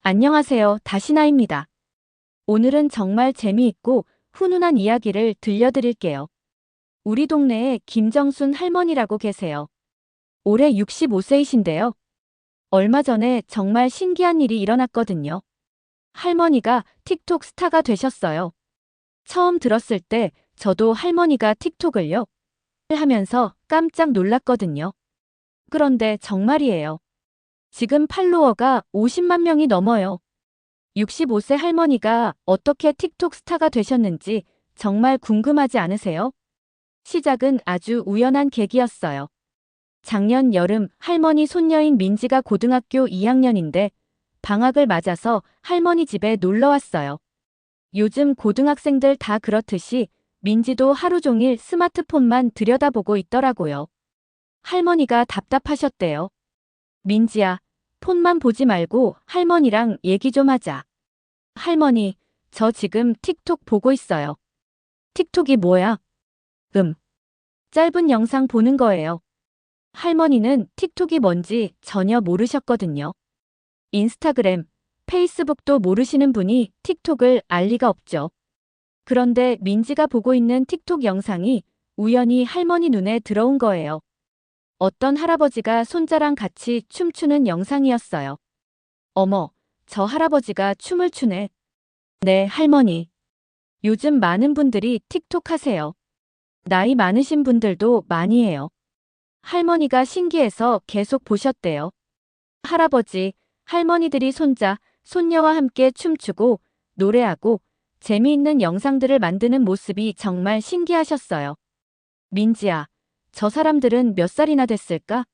안녕하세요. 다시나입니다. 오늘은 정말 재미있고 훈훈한 이야기를 들려드릴게요. 우리 동네에 김정순 할머니라고 계세요. 올해 65세이신데요. 얼마 전에 정말 신기한 일이 일어났거든요. 할머니가 틱톡 스타가 되셨어요. 처음 들었을 때 저도 할머니가 틱톡을요? 하면서 깜짝 놀랐거든요. 그런데 정말이에요. 지금 팔로워가 50만 명이 넘어요. 65세 할머니가 어떻게 틱톡 스타가 되셨는지 정말 궁금하지 않으세요? 시작은 아주 우연한 계기였어요. 작년 여름 할머니 손녀인 민지가 고등학교 2학년인데 방학을 맞아서 할머니 집에 놀러 왔어요. 요즘 고등학생들 다 그렇듯이 민지도 하루 종일 스마트폰만 들여다보고 있더라고요. 할머니가 답답하셨대요. 민지야, 폰만 보지 말고 할머니랑 얘기 좀 하자. 할머니, 저 지금 틱톡 보고 있어요. 틱톡이 뭐야? 짧은 영상 보는 거예요. 할머니는 틱톡이 뭔지 전혀 모르셨거든요. 인스타그램, 페이스북도 모르시는 분이 틱톡을 알 리가 없죠. 그런데 민지가 보고 있는 틱톡 영상이 우연히 할머니 눈에 들어온 거예요. 어떤 할아버지가 손자랑 같이 춤추는 영상이었어요. 어머, 저 할아버지가 춤을 추네. 네, 할머니. 요즘 많은 분들이 틱톡 하세요. 나이 많으신 분들도 많이 해요. 할머니가 신기해서 계속 보셨대요. 할아버지, 할머니들이 손자, 손녀와 함께 춤추고 노래하고 재미있는 영상들을 만드는 모습이 정말 신기하셨어요. 민지야, 저 사람들은 몇 살이나 됐을까?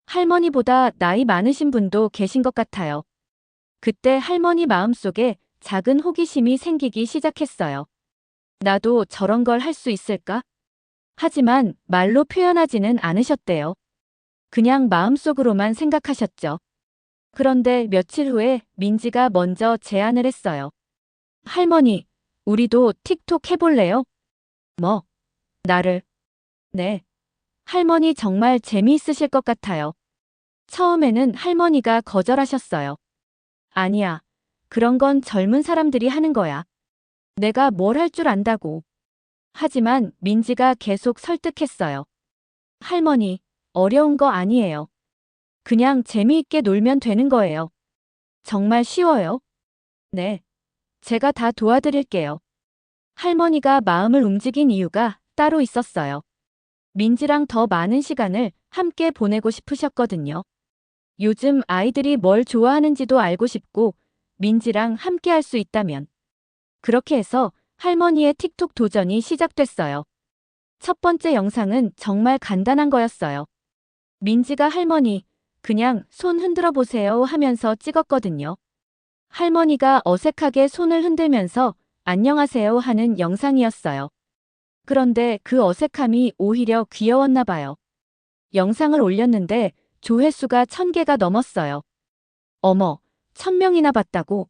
할머니보다 나이 많으신 분도 계신 것 같아요. 그때 할머니 마음속에 작은 호기심이 생기기 시작했어요. 나도 저런 걸 할 수 있을까? 하지만 말로 표현하지는 않으셨대요. 그냥 마음속으로만 생각하셨죠. 그런데 며칠 후에 민지가 먼저 제안을 했어요. 할머니, 우리도 틱톡 해볼래요? 뭐? 나를? 네. 할머니 정말 재미있으실 것 같아요. 처음에는 할머니가 거절하셨어요. 아니야. 그런 건 젊은 사람들이 하는 거야. 내가 뭘 할 줄 안다고. 하지만 민지가 계속 설득했어요. 할머니, 어려운 거 아니에요. 그냥 재미있게 놀면 되는 거예요. 정말 쉬워요. 네. 제가 다 도와드릴게요. 할머니가 마음을 움직인 이유가 따로 있었어요. 민지랑 더 많은 시간을 함께 보내고 싶으셨거든요. 요즘 아이들이 뭘 좋아하는지도 알고 싶고 민지랑 함께 할 수 있다면. 그렇게 해서 할머니의 틱톡 도전이 시작됐어요. 첫 번째 영상은 정말 간단한 거였어요. 민지가 할머니, 그냥 손 흔들어 보세요 하면서 찍었거든요. 할머니가 어색하게 손을 흔들면서 안녕하세요 하는 영상이었어요. 그런데 그 어색함이 오히려 귀여웠나 봐요. 영상을 올렸는데 조회수가 1000개가 넘었어요. 어머, 1000명이나 봤다고?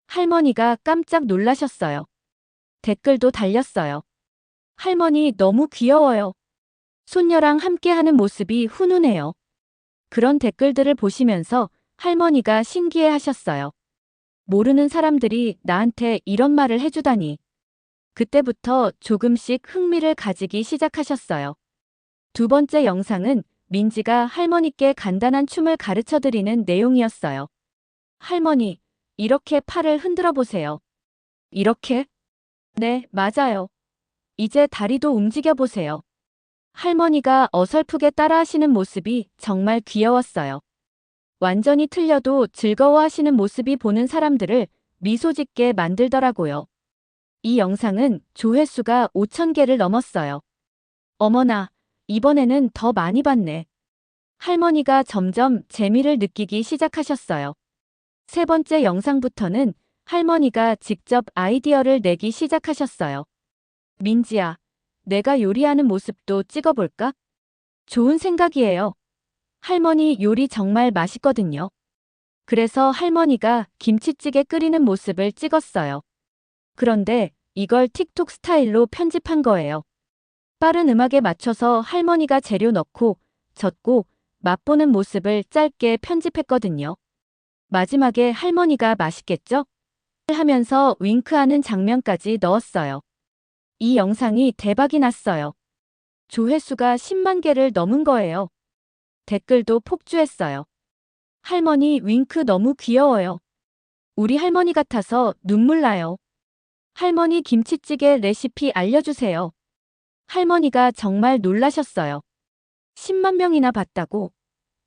할머니가 깜짝 놀라셨어요. 댓글도 달렸어요. 할머니 너무 귀여워요. 손녀랑 함께하는 모습이 훈훈해요. 그런 댓글들을 보시면서 할머니가 신기해 하셨어요. 모르는 사람들이 나한테 이런 말을 해주다니. 그때부터 조금씩 흥미를 가지기 시작하셨어요. 두 번째 영상은 민지가 할머니께 간단한 춤을 가르쳐 드리는 내용이었어요. 할머니, 이렇게 팔을 흔들어 보세요. 이렇게? 네, 맞아요. 이제 다리도 움직여 보세요. 할머니가 어설프게 따라하시는 모습이 정말 귀여웠어요. 완전히 틀려도 즐거워하시는 모습이 보는 사람들을 미소 짓게 만들더라고요. 이 영상은 조회수가 5000개를 넘었어요. 어머나, 이번에는 더 많이 봤네. 할머니가 점점 재미를 느끼기 시작하셨어요. 세 번째 영상부터는 할머니가 직접 아이디어를 내기 시작하셨어요. 민지야, 내가 요리하는 모습도 찍어볼까? 좋은 생각이에요. 할머니 요리 정말 맛있거든요. 그래서 할머니가 김치찌개 끓이는 모습을 찍었어요. 그런데 이걸 틱톡 스타일로 편집한 거예요. 빠른 음악에 맞춰서 할머니가 재료 넣고 젓고 맛보는 모습을 짧게 편집했거든요. 마지막에 할머니가 맛있겠죠? 하면서 윙크하는 장면까지 넣었어요. 이 영상이 대박이 났어요. 조회수가 10만 개를 넘은 거예요. 댓글도 폭주했어요. 할머니 윙크 너무 귀여워요. 우리 할머니 같아서 눈물 나요. 할머니 김치찌개 레시피 알려주세요. 할머니가 정말 놀라셨어요. 10만 명이나 봤다고?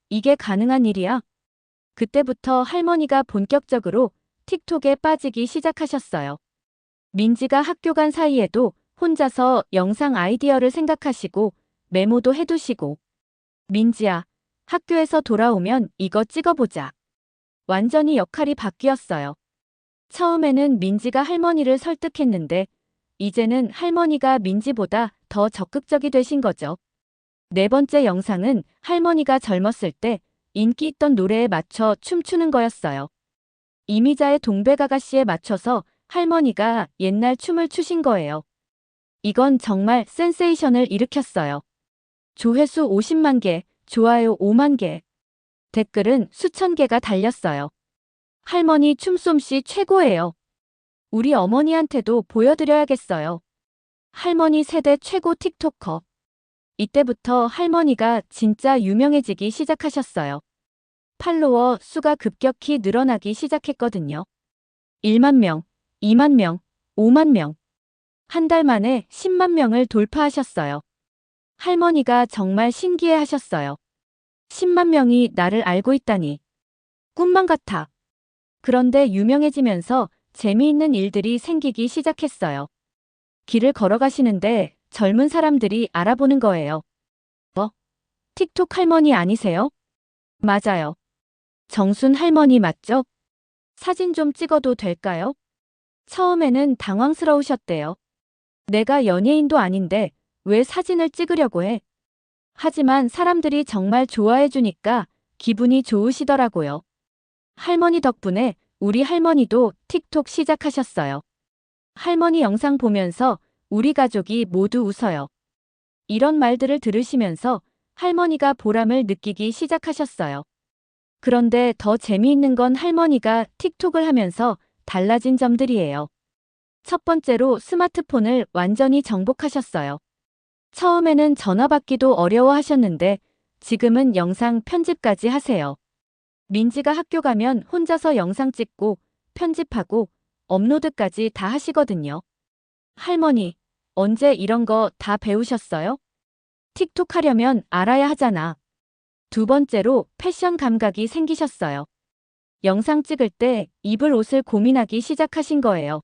이게 가능한 일이야? 그때부터 할머니가 본격적으로 틱톡에 빠지기 시작하셨어요. 민지가 학교 간 사이에도 혼자서 영상 아이디어를 생각하시고 메모도 해두시고, 민지야, 학교에서 돌아오면 이거 찍어보자. 완전히 역할이 바뀌었어요. 처음에는 민지가 할머니를 설득했는데 이제는 할머니가 민지보다 더 적극적이 되신 거죠. 네 번째 영상은 할머니가 젊었을 때 인기 있던 노래에 맞춰 춤추는 거였어요. 이미자의 동백아가씨에 맞춰서 할머니가 옛날 춤을 추신 거예요. 이건 정말 센세이션을 일으켰어요. 조회수 50만 개, 좋아요 5만 개. 댓글은 수천 개가 달렸어요. 할머니 춤솜씨 최고예요. 우리 어머니한테도 보여드려야겠어요. 할머니 세대 최고 틱토커. 이때부터 할머니가 진짜 유명해지기 시작하셨어요. 팔로워 수가 급격히 늘어나기 시작했거든요. 1만 명, 2만 명, 5만 명. 한 달 만에 10만 명을 돌파하셨어요. 할머니가 정말 신기해 하셨어요. 10만 명이 나를 알고 있다니. 꿈만 같아. 그런데 유명해지면서 재미있는 일들이 생기기 시작했어요. 길을 걸어가시는데 젊은 사람들이 알아보는 거예요. 틱톡 할머니 아니세요? 맞아요. 정순 할머니 맞죠? 사진 좀 찍어도 될까요? 처음에는 당황스러우셨대요. 내가 연예인도 아닌데 왜 사진을 찍으려고 해? 하지만 사람들이 정말 좋아해주니까 기분이 좋으시더라고요. 할머니 덕분에 우리 할머니도 틱톡 시작하셨어요. 할머니 영상 보면서 우리 가족이 모두 웃어요. 이런 말들을 들으시면서 할머니가 보람을 느끼기 시작하셨어요. 그런데 더 재미있는 건 할머니가 틱톡을 하면서 달라진 점들이에요. 첫 번째로 스마트폰을 완전히 정복하셨어요. 처음에는 전화 받기도 어려워하셨는데 지금은 영상 편집까지 하세요. 민지가 학교 가면 혼자서 영상 찍고 편집하고 업로드까지 다 하시거든요. 할머니, 언제 이런 거 다 배우셨어요? 틱톡 하려면 알아야 하잖아. 두 번째로 패션 감각이 생기셨어요. 영상 찍을 때 입을 옷을 고민하기 시작하신 거예요.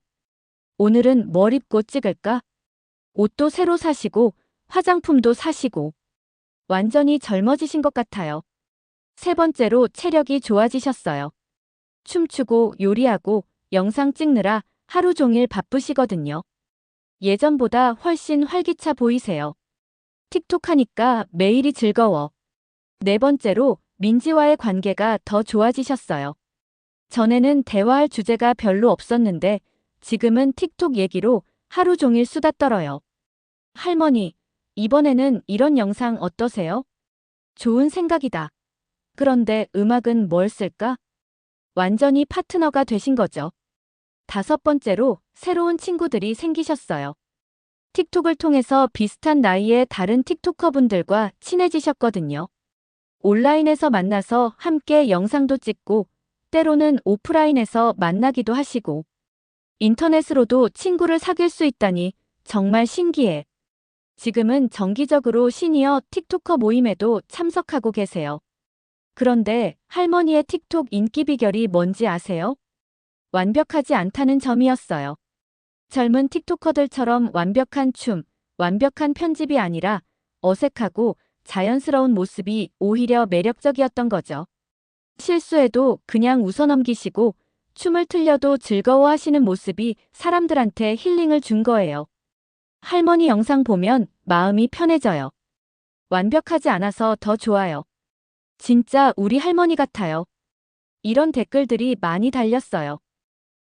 오늘은 뭘 입고 찍을까? 옷도 새로 사시고 화장품도 사시고 완전히 젊어지신 것 같아요. 세 번째로 체력이 좋아지셨어요. 춤추고 요리하고 영상 찍느라 하루 종일 바쁘시거든요. 예전보다 훨씬 활기차 보이세요. 틱톡 하니까 매일이 즐거워. 네 번째로 민지와의 관계가 더 좋아지셨어요. 전에는 대화할 주제가 별로 없었는데 지금은 틱톡 얘기로 하루 종일 수다 떨어요. 할머니, 이번에는 이런 영상 어떠세요? 좋은 생각이다. 그런데 음악은 뭘 쓸까? 완전히 파트너가 되신 거죠. 다섯 번째로 새로운 친구들이 생기셨어요. 틱톡을 통해서 비슷한 나이의 다른 틱토커분들과 친해지셨거든요. 온라인에서 만나서 함께 영상도 찍고 때로는 오프라인에서 만나기도 하시고 인터넷으로도 친구를 사귈 수 있다니 정말 신기해. 지금은 정기적으로 시니어 틱토커 모임에도 참석하고 계세요. 그런데 할머니의 틱톡 인기 비결이 뭔지 아세요? 완벽하지 않다는 점이었어요. 젊은 틱토커들처럼 완벽한 춤, 완벽한 편집이 아니라 어색하고 자연스러운 모습이 오히려 매력적이었던 거죠. 실수해도 그냥 웃어넘기시고 춤을 틀려도 즐거워하시는 모습이 사람들한테 힐링을 준 거예요. 할머니 영상 보면 마음이 편해져요. 완벽하지 않아서 더 좋아요. 진짜 우리 할머니 같아요. 이런 댓글들이 많이 달렸어요.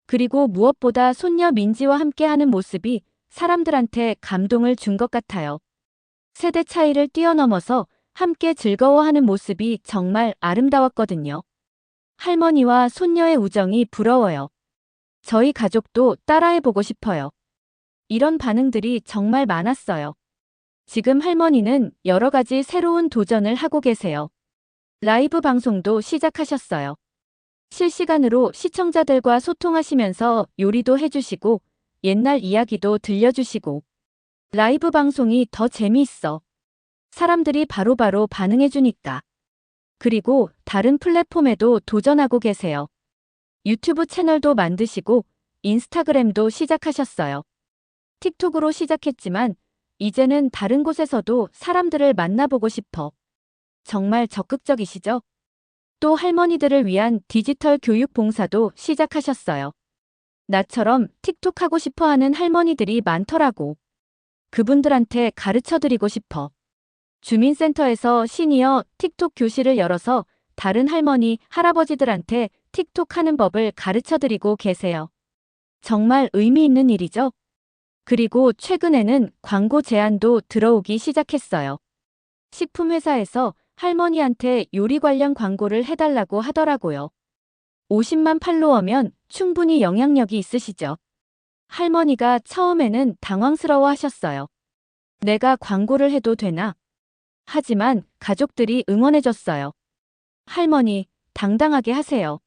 그리고 무엇보다 손녀 민지와 함께하는 모습이 사람들한테 감동을 준 것 같아요. 세대 차이를 뛰어넘어서 함께 즐거워하는 모습이 정말 아름다웠거든요. 할머니와 손녀의 우정이 부러워요. 저희 가족도 따라해보고 싶어요. 이런 반응들이 정말 많았어요. 지금 할머니는 여러 가지 새로운 도전을 하고 계세요. 라이브 방송도 시작하셨어요. 실시간으로 시청자들과 소통하시면서 요리도 해주시고 옛날 이야기도 들려주시고 라이브 방송이 더 재미있어. 사람들이 바로바로 반응해주니까. 그리고 다른 플랫폼에도 도전하고 계세요. 유튜브 채널도 만드시고 인스타그램도 시작하셨어요. 틱톡으로 시작했지만 이제는 다른 곳에서도 사람들을 만나보고 싶어. 정말 적극적이시죠? 또 할머니들을 위한 디지털 교육 봉사도 시작하셨어요. 나처럼 틱톡 하고 싶어 하는 할머니들이 많더라고. 그분들한테 가르쳐 드리고 싶어. 주민센터에서 시니어 틱톡 교실을 열어서 다른 할머니, 할아버지들한테 틱톡 하는 법을 가르쳐 드리고 계세요. 정말 의미 있는 일이죠? 그리고 최근에는 광고 제안도 들어오기 시작했어요. 식품회사에서 할머니한테 요리 관련 광고를 해달라고 하더라고요. 50만 팔로워면 충분히 영향력이 있으시죠. 할머니가 처음에는 당황스러워 하셨어요. 내가 광고를 해도 되나? 하지만 가족들이 응원해줬어요. 할머니, 당당하게 하세요.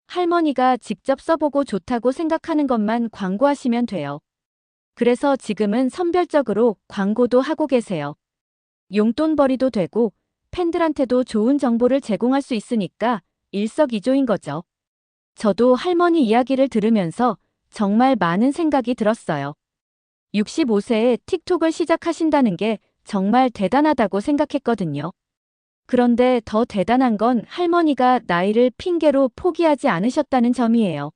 할머니가 직접 써보고 좋다고 생각하는 것만 광고하시면 돼요. 그래서 지금은 선별적으로 광고도 하고 계세요. 용돈벌이도 되고 팬들한테도 좋은 정보를 제공할 수 있으니까 일석이조인 거죠. 저도 할머니 이야기를 들으면서 정말 많은 생각이 들었어요. 65세에 틱톡을 시작하신다는 게 정말 대단하다고 생각했거든요. 그런데 더 대단한 건 할머니가 나이를 핑계로 포기하지 않으셨다는 점이에요.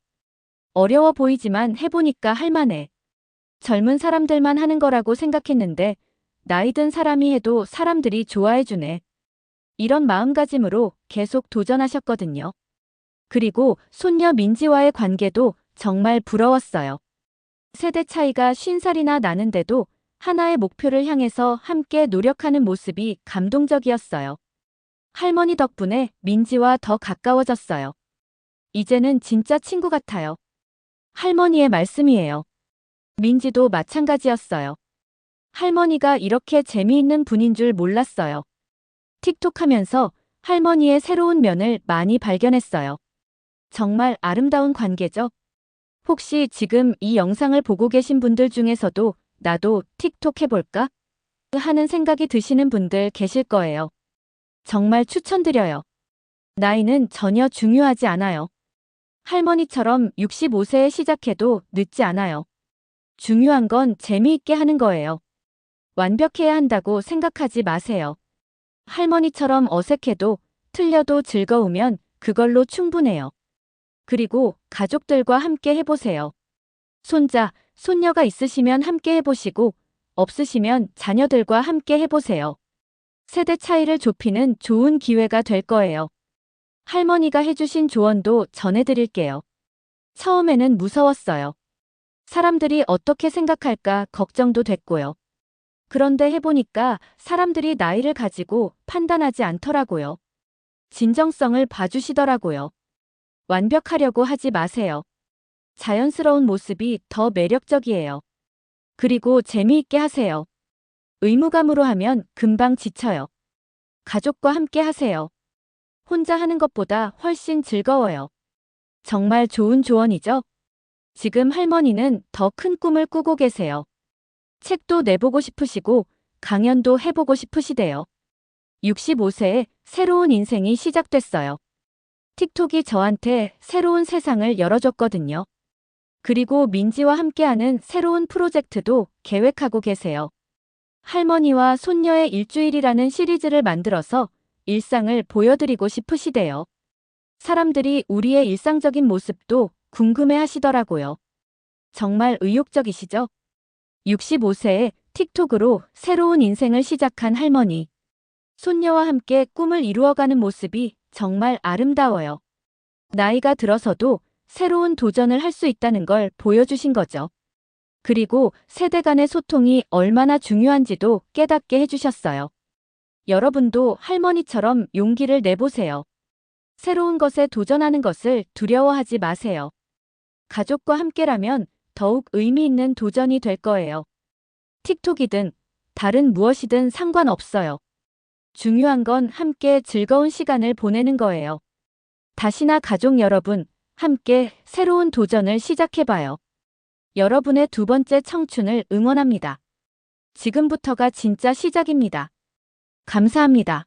어려워 보이지만 해보니까 할만해. 젊은 사람들만 하는 거라고 생각했는데 나이 든 사람이 해도 사람들이 좋아해주네. 이런 마음가짐으로 계속 도전하셨거든요. 그리고 손녀 민지와의 관계도 정말 부러웠어요. 세대 차이가 50살이나 나는데도 하나의 목표를 향해서 함께 노력하는 모습이 감동적이었어요. 할머니 덕분에 민지와 더 가까워졌어요. 이제는 진짜 친구 같아요. 할머니의 말씀이에요. 민지도 마찬가지였어요. 할머니가 이렇게 재미있는 분인 줄 몰랐어요. 틱톡 하면서 할머니의 새로운 면을 많이 발견했어요. 정말 아름다운 관계죠? 혹시 지금 이 영상을 보고 계신 분들 중에서도 나도 틱톡 해볼까? 하는 생각이 드시는 분들 계실 거예요. 정말 추천드려요. 나이는 전혀 중요하지 않아요. 할머니처럼 65세에 시작해도 늦지 않아요. 중요한 건 재미있게 하는 거예요. 완벽해야 한다고 생각하지 마세요. 할머니처럼 어색해도 틀려도 즐거우면 그걸로 충분해요. 그리고 가족들과 함께 해보세요. 손자, 손녀가 있으시면 함께 해보시고 없으시면 자녀들과 함께 해보세요. 세대 차이를 좁히는 좋은 기회가 될 거예요. 할머니가 해주신 조언도 전해드릴게요. 처음에는 무서웠어요. 사람들이 어떻게 생각할까 걱정도 됐고요. 그런데 해보니까 사람들이 나이를 가지고 판단하지 않더라고요. 진정성을 봐주시더라고요. 완벽하려고 하지 마세요. 자연스러운 모습이 더 매력적이에요. 그리고 재미있게 하세요. 의무감으로 하면 금방 지쳐요. 가족과 함께 하세요. 혼자 하는 것보다 훨씬 즐거워요. 정말 좋은 조언이죠? 지금 할머니는 더 큰 꿈을 꾸고 계세요. 책도 내보고 싶으시고 강연도 해보고 싶으시대요. 65세에 새로운 인생이 시작됐어요. 틱톡이 저한테 새로운 세상을 열어줬거든요. 그리고 민지와 함께하는 새로운 프로젝트도 계획하고 계세요. 할머니와 손녀의 일주일이라는 시리즈를 만들어서 일상을 보여드리고 싶으시대요. 사람들이 우리의 일상적인 모습도 궁금해 하시더라고요. 정말 의욕적이시죠? 65세에 틱톡으로 새로운 인생을 시작한 할머니. 손녀와 함께 꿈을 이루어가는 모습이 정말 아름다워요. 나이가 들어서도 새로운 도전을 할 수 있다는 걸 보여주신 거죠. 그리고 세대 간의 소통이 얼마나 중요한지도 깨닫게 해주셨어요. 여러분도 할머니처럼 용기를 내보세요. 새로운 것에 도전하는 것을 두려워하지 마세요. 가족과 함께라면 더욱 의미 있는 도전이 될 거예요. 틱톡이든 다른 무엇이든 상관없어요. 중요한 건 함께 즐거운 시간을 보내는 거예요. 다시나 가족 여러분, 함께 새로운 도전을 시작해봐요. 여러분의 두 번째 청춘을 응원합니다. 지금부터가 진짜 시작입니다. 감사합니다.